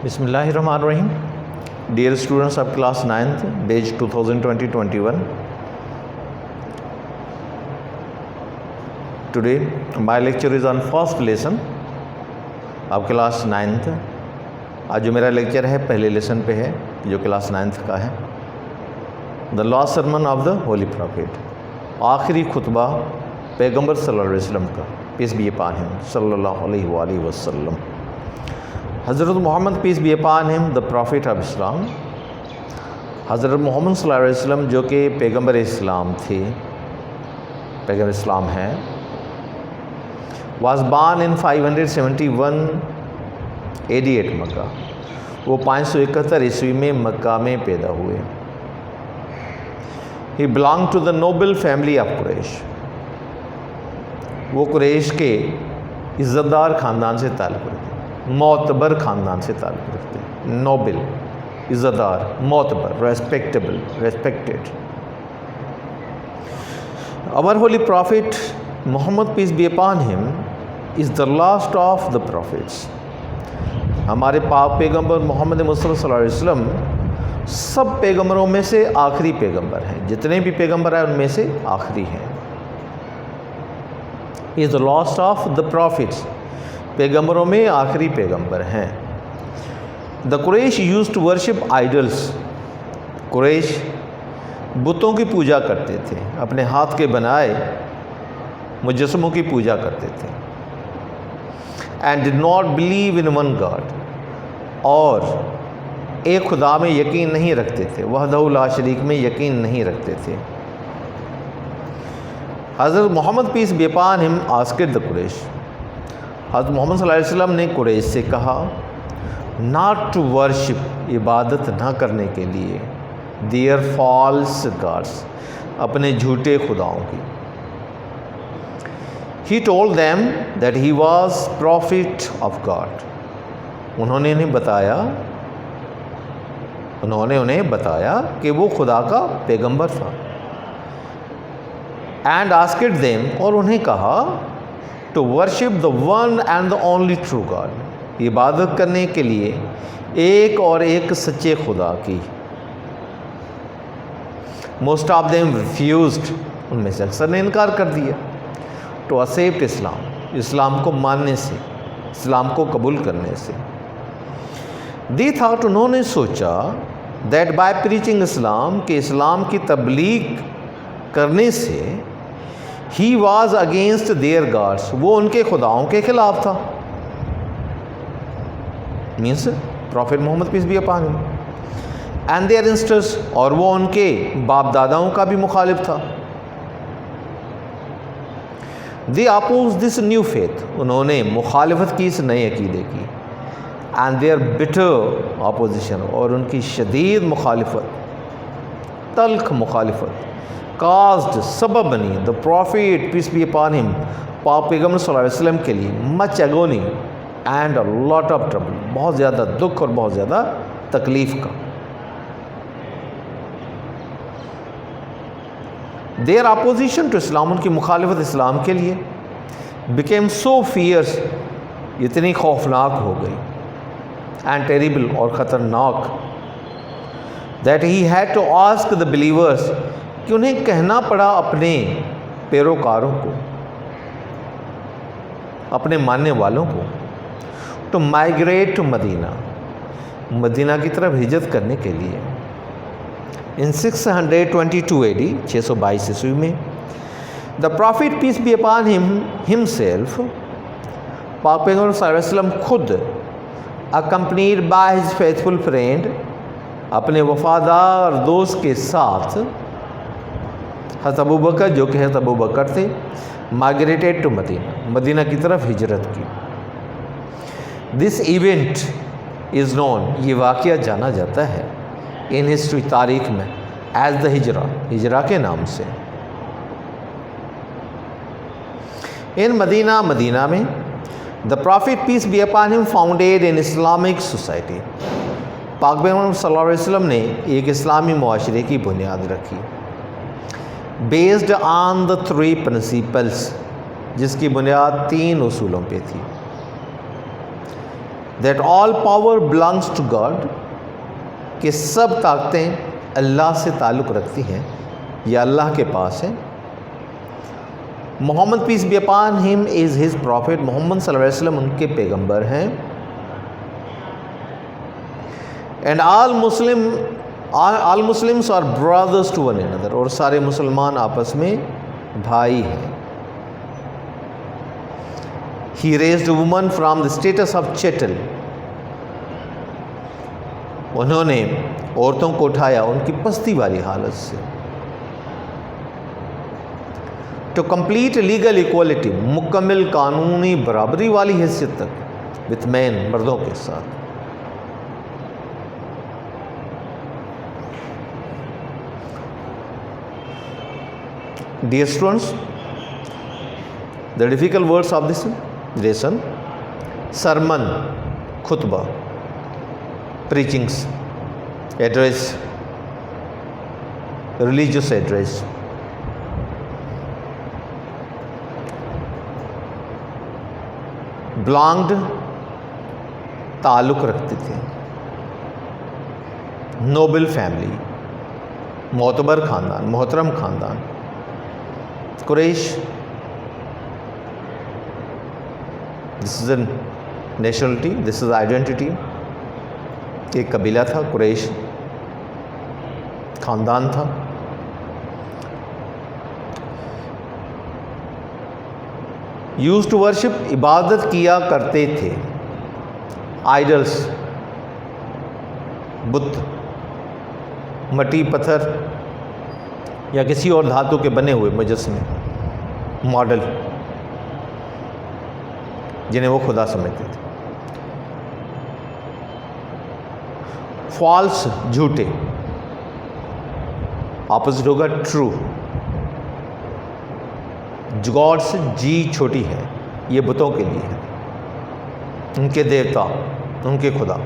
Bismillahirrahmanirrahim. Dear students of class 9th, batch 2020-21. Today my lecture is on first lesson of class 9th. आज जो मेरा lecture है पहले lesson पे है जो क्लास 9th का है. The last sermon of the holy prophet, आखिरी खुतबा पैगंबर सल्लल्लाहु अलैहि वसल्लम का, पीस बी अपॉन हिम सल्लल्लाहु अलैहि वसल्लम. हज़रत Muhammad peace be upon him the prophet of Islam. हज़रत मोहम्मद सल्लल्लाहु अलैहि वसल्लम जो कि पैगंबर इस्लाम थे, पैगंबर इस्लाम हैं, was born in 571 AD at Mecca. वो 571 ईस्वी में मक्का में पैदा हुए. He belong to the noble family of Quraish. वो कुरैश के इज़्ज़तदार ख़ानदान से ताल्लुक़ रखते, मोतबर ख़ानदान से ताल्लुक़ रखते. नोबल, इज़्ज़तदार, मोतबर, respectable, respected. Our holy prophet Muhammad peace be upon him is the last of the prophets. हमारे पाक पैगंबर मोहम्मद मुस्तफ़ा सल्लल्लाहु अलैहि वसल्लम सब पैगंबरों में से आखिरी पैगंबर हैं. जितने भी पैगंबर हैं उनमें से आखिरी हैं. Is the last of the prophets, पैगंबरों में आखिरी पैगंबर हैं. The Quraish used to worship idols. Quraish बुतों की पूजा करते थे, अपने हाथ के बनाए मुजस्समों की पूजा करते थे. And did not believe in one God, और एक खुदा में यकीन नहीं रखते थे, वहदहु ला शरीक में यकीन नहीं रखते थे. हज़रत Muhammad peace be upon him asked the Quraysh. हज़रत मोहम्मद सल्लल्लाहु अलैहि वसल्लम ने कुरैश से कहा, नॉट टू वर्शिप, इबादत ना करने के लिए, देयर फॉल्स गॉड्स, अपने झूठे खुदाओं की. He told them that he was prophet of God. उन्होंने उन्हें बताया कि वो खुदा का पैगंबर था. And asked them, और उन्हें कहा, to worship the one and the only true God, इबादत करने के लिए एक और एक सच्चे खुदा की. Most of them refused, उनमें से अक्सर ने इनकार कर दिया. टू एक्सेप्ट इस्लाम, इस्लाम को मानने से, इस्लाम को कबूल करने से. दी थॉट, उन्होंने सोचा, दैट बाय प्रीचिंग इस्लाम, के इस्लाम की तबलीग करने से, he was against their gods, वो उनके खुदाओं के खिलाफ था. Means prophet Muhammad peace be upon him. And their ancestors, और वो उनके बाप दादाओं का भी मुखालिफ था. They oppose this new faith, उन्होंने मुखालिफत की इस नए अकीदे की. एंड देयर बिटर अपोजिशन, और उनकी शदीद मुखालिफत, तल्ख मुखालिफत, काज्ड, सबब बनी the prophet peace be upon him, पाक पैगंबर सल्लल्लाहु अलैहि वसल्लम के लिए much agony and a lot of trouble, बहुत ज़्यादा दुख और बहुत ज़्यादा तकलीफ़ का. देयर अपोजिशन टू इस्लाम, उनकी मुखालिफत इस्लाम के लिए, बिकेम सो फियर्स, इतनी खौफनाक हो गई, एंड टेरिबल, और ख़तरनाक, that he had to ask the believers, कि उन्हें कहना पड़ा अपने पैरोकारों को, अपने मानने वालों को, to migrate to Medina, Medina की तरफ हिजरत करने के लिए. इन 622 AD, 622 ईस्वी में, the prophet peace be upon him himself, पाक पैगंबर सल्लल्लाहु अलैहि वसल्लम खुद, accompanied by his faithful friend, अपने वफादार दोस्त के साथ, हज़रत अबू बकर, जो कि हज़रत अबू बकर थे, माइग्रेटेड टू मदीना, मदीना की तरफ हिजरत की. दिस इवेंट इज़ नोन, ये वाक़या जाना जाता है इन हिस्ट्री, तारीख में, एज द हिजरा, हिजरा के नाम से. इन मदीना, मदीना में, the prophet peace be upon him founded in Islamic society, पाक पैगंबर सल्लल्लाहु अलैहि वसल्लम ने एक इस्लामी मुआशरे की बुनियाद रखी. बेस्ड ऑन द 3 प्रिंसिपल्स, जिसकी बुनियाद 3 उसूलों पे थी. That all power belongs to God, कि सब ताकतें अल्लाह से ताल्लुक़ रखती हैं या अल्लाह के पास है। Muhammad peace be upon him is his prophet, Muhammad सल्लल्लाहु अलैहि वसल्लम उनके पैगंबर हैं। And all Muslims are brothers to one another, और सारे मुसलमान आपस में भाई हैं। He raised woman from the status of chattel, उन्होंने औरतों को उठाया उनकी पस्ती वाली हालत से। टू कंप्लीट लीगल इक्वलिटी, मुकम्मल कानूनी बराबरी वाली हैसियत तक विथ मैन, मर्दों के साथ। Dear students, the difficult words of this lesson: sermon, खुतबा, preachings, address, religious address. Belonged, ताल्लुक़ रखते थे। नोबल फैमिली, मोतबर ख़ानदान, मोहतरम ख़ानदान। Quraish, this is an nationality, this is identity. एक कबीला था, कुरैश ख़ानदान था। यूज्ड टू वर्शिप, इबादत किया करते थे। आइडल्स, बुत, मट्टी, पत्थर या किसी और धातु के बने हुए मुजस्समे, मॉडल, जिन्हें वो खुदा समझते थे। फॉल्स, झूठे, ऑपोजिट होगा ट्रू। गॉड्स, जी छोटी है, ये बुतों के लिए है, उनके देवता, उनके खुदा।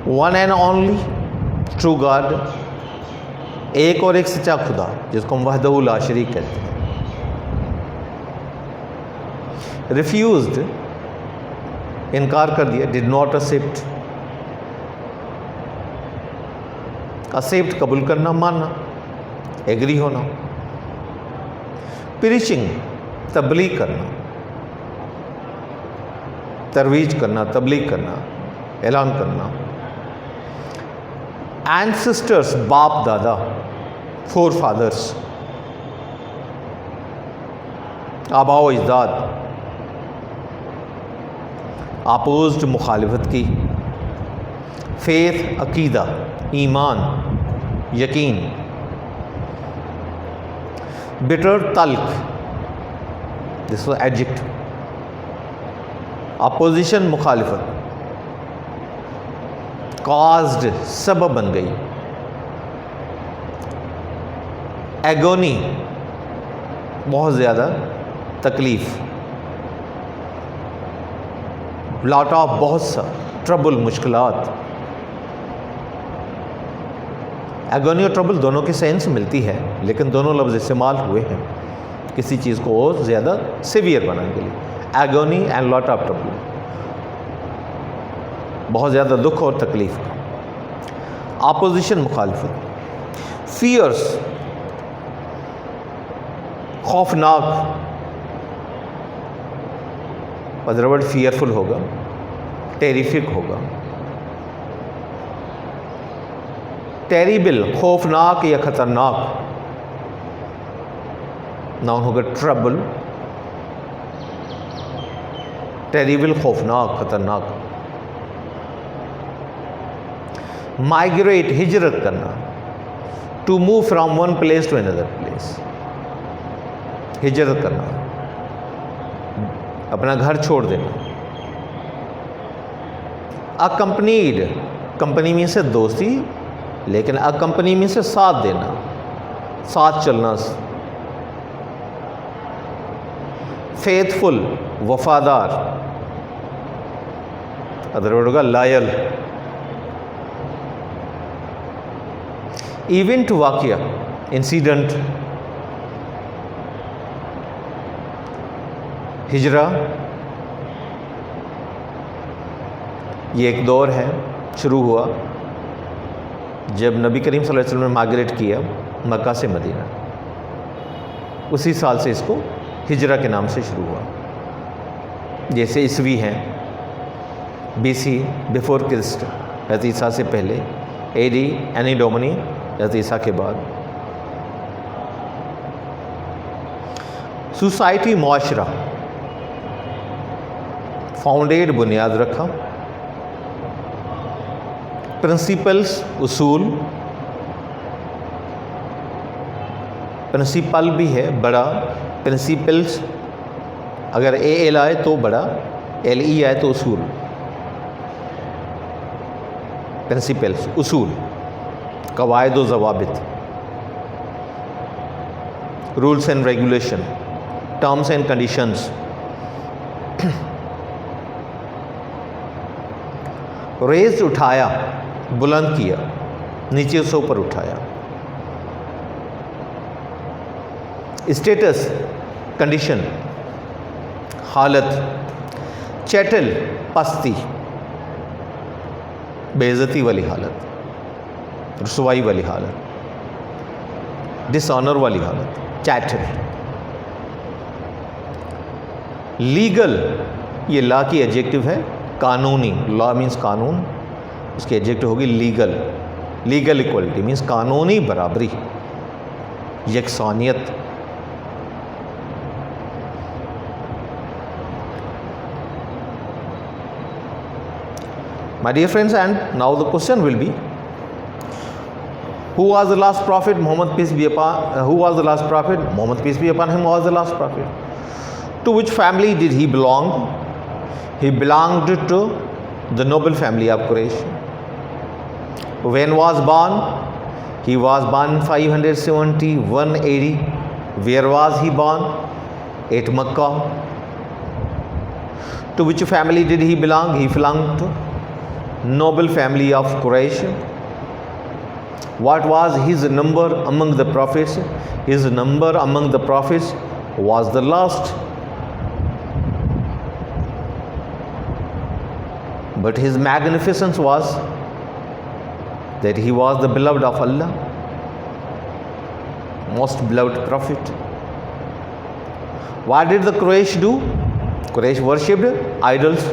One and only true God, एक और एक सच्चा खुदा जिसको हम वहदहू ला शरीक कहते हैं। रिफ्यूज्ड, इनकार कर दिया। डिड नॉट एक्सेप्ट, एक्सेप्ट कबूल करना, मानना, एग्री होना। प्रीचिंग, तबलीग करना, तरवीज करना, तबलीग करना, ऐलान करना। एंसेस्टर्स, बाप दादा, फोर फादर्स, आबाओ अजदाद। अपोज्ड, मुखालिफत की। फेथ, अकीदा, ईमान, यकीन। बिटर, तल्ख, दिस वाज एडजेक्टिव। अपोजिशन, मुखालिफत। कॉज्ड, सबब बन गई। एगोनी, बहुत ज़्यादा तकलीफ। लॉट ऑफ, बहुत सा। ट्रबल, मुश्किलात। एगोनी और ट्रबल दोनों की सेंस मिलती है, लेकिन दोनों लफ्ज़ इस्तेमाल हुए हैं किसी चीज़ को और ज़्यादा सिवियर बनाने के लिए। Agony and lot of trouble, बहुत ज़्यादा दुख और तकलीफ का। अपोजिशन, मुखालिफत। फियर्स, खौफनाक। अदर वर्ड फियरफुल होगा, टेरिफिक होगा। टेरिबल, खौफनाक या ख़तरनाक। नाउन होगा ट्रबल। टेरिबल, खौफनाक, ख़तरनाक। माइग्रेट, हिजरत करना। To move from one place to another place, हिजरत करना, अपना घर छोड़ देना। अकम्पनीड, कंपनी में से दोस्ती, लेकिन अकम्पनी में से साथ देना, साथ चलना। फेथफुल, वफादार। अदर वर्ड होगा लायल। इवेंट, वाक़या, इंसिडेंट। हिजरा, ये एक दौर है, शुरू हुआ जब नबी करीम सल्लल्लाहु अलैहि वसल्लम ने माइग्रेट किया मक्का से मदीना। उसी साल से इसको हिजरा के नाम से शुरू हुआ। जैसे ईस्वी हैं BC बिफोर क्रिस्ट, हज़रत ईसा से पहले, AD एनी डोमिनी हज़रत ईसा के बाद। सोसाइटी मुआशरा, फाउंडेड बुनियाद रखा, प्रिंसिपल्स उसूल, प्रिंसिपल भी है बड़ा, प्रिंसिपल्स अगर AL आए तो बड़ा, LE आए तो उसूल, प्रिंसिपल्स उसूल, कवायद व ज़वाबित, rules and regulation, terms and conditions, raise उठाया, बुलंद किया, नीचे से ऊपर उठाया, स्टेटस कंडीशन हालत, चैटल पस्ती बेइज्जती वाली हालत, रुसवाई वाली हालत, डिसऑनर वाली हालत, चैटल। लीगल, ये लॉ की एडजेक्टिव है, कानूनी, लॉ मीन्स कानून, उसकी एडजेक्टिव होगी लीगल। लीगल इक्वलिटी मीन्स कानूनी बराबरी, यकसानियत। My dear friends, and now the question will be, who was the last prophet? Muhammad peace be upon who was the last prophet? Muhammad peace be upon him was the last prophet. To which family did he belong? He belonged to the noble family of Quraysh. When was born? He was born 571 AD. Where was he born? At Makkah. To which family did he belong? He belonged to noble family of Quraysh. What was his number among the prophets? His number among the prophets was the last. But his magnificence was that he was the beloved of Allah, most beloved prophet. What did the Quraysh do? Quraysh worshipped idols,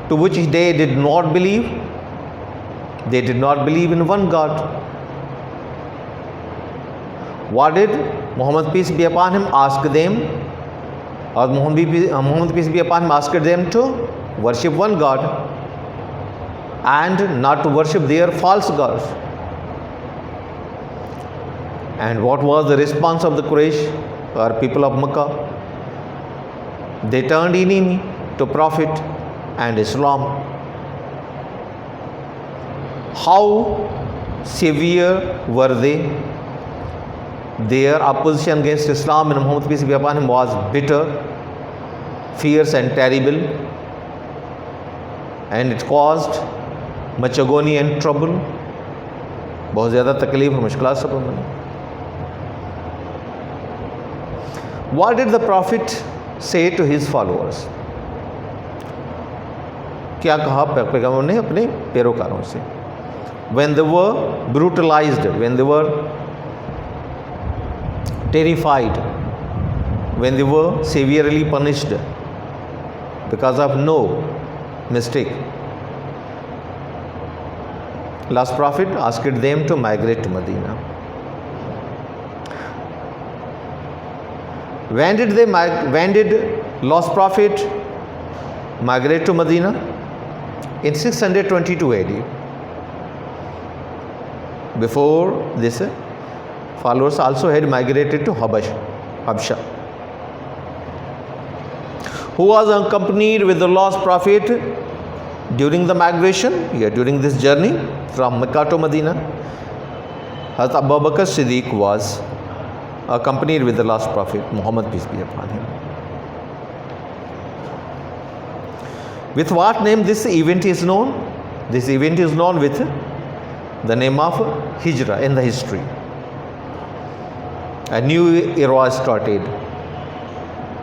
to which they did not believe. They did not believe in one God. What did Muhammad peace be upon him ask them? Or Muhammad peace be upon him asked them to worship one God and not to worship their false gods. And what was the response of the Quraysh or people of Makkah? They turned enemy to Prophet and Islam. How severe were they? Their opposition against Islam and Muhammad peace be upon him was bitter, fierce and terrible, and it caused much agony and trouble. बहुत ज़्यादा तकलीफ और मुश्किलात सब बनी. What did the Prophet say to his followers? क्या कहा पैगंबर ने अपने पैरोकारों से? When they were brutalized, when they were terrified, when they were severely punished because of no mistake, last prophet asked them to migrate to Medina. When did last prophet migrate to Medina? In 622 AD. Before this, followers also had migrated to Habasha. Who was accompanied with the lost prophet during the migration? During this journey from Mecca to Medina, Hazrat Abu Bakr Siddiq was accompanied with the last prophet, Muhammad peace be upon him. With what name this event is known? This event is known with the name of Hijra in the history. A new era started.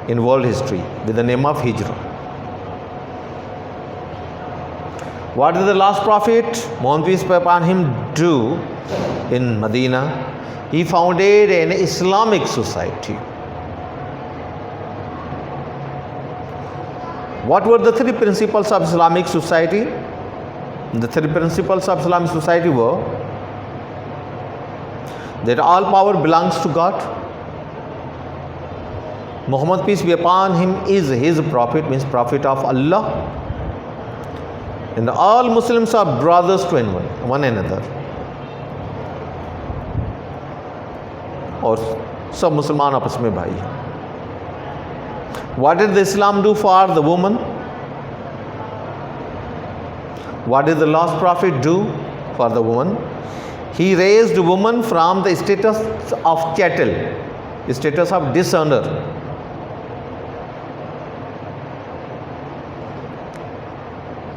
in world history with the name of Hijra. What did the last prophet, Muhammad peace be upon him, do in Medina? He founded an Islamic society. What were the three principles of Islamic society? The three principles of Islamic society were that all power belongs to God. Muhammad peace be upon him is his prophet, means prophet of Allah. And all Muslims are brothers to one another. और सब मुसलमान आपस में भाई. What did the Islam do for the woman? What did the last prophet do for the woman? He raised woman from the status of chattel, status of dishonor.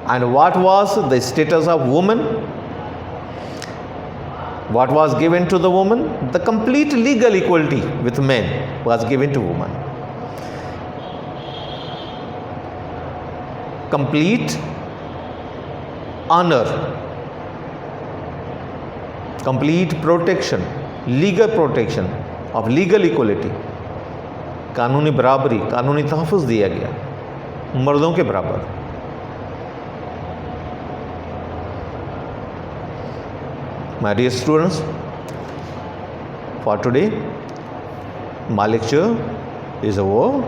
And what was the status of woman? What was given to the woman? The complete legal equality with men was given to woman. Complete honor, complete protection, legal protection of legal equality, कानूनी बराबरी, कानूनी तहफ़्फ़ुज़ दिया गया मर्दों के बराबर. My dear students, for today my lecture is over,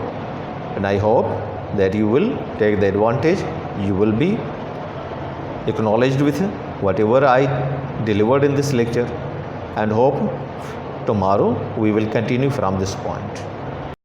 and I hope that you will take the advantage. You will be acknowledged with whatever I delivered in this lecture, and hope tomorrow we will continue from this point.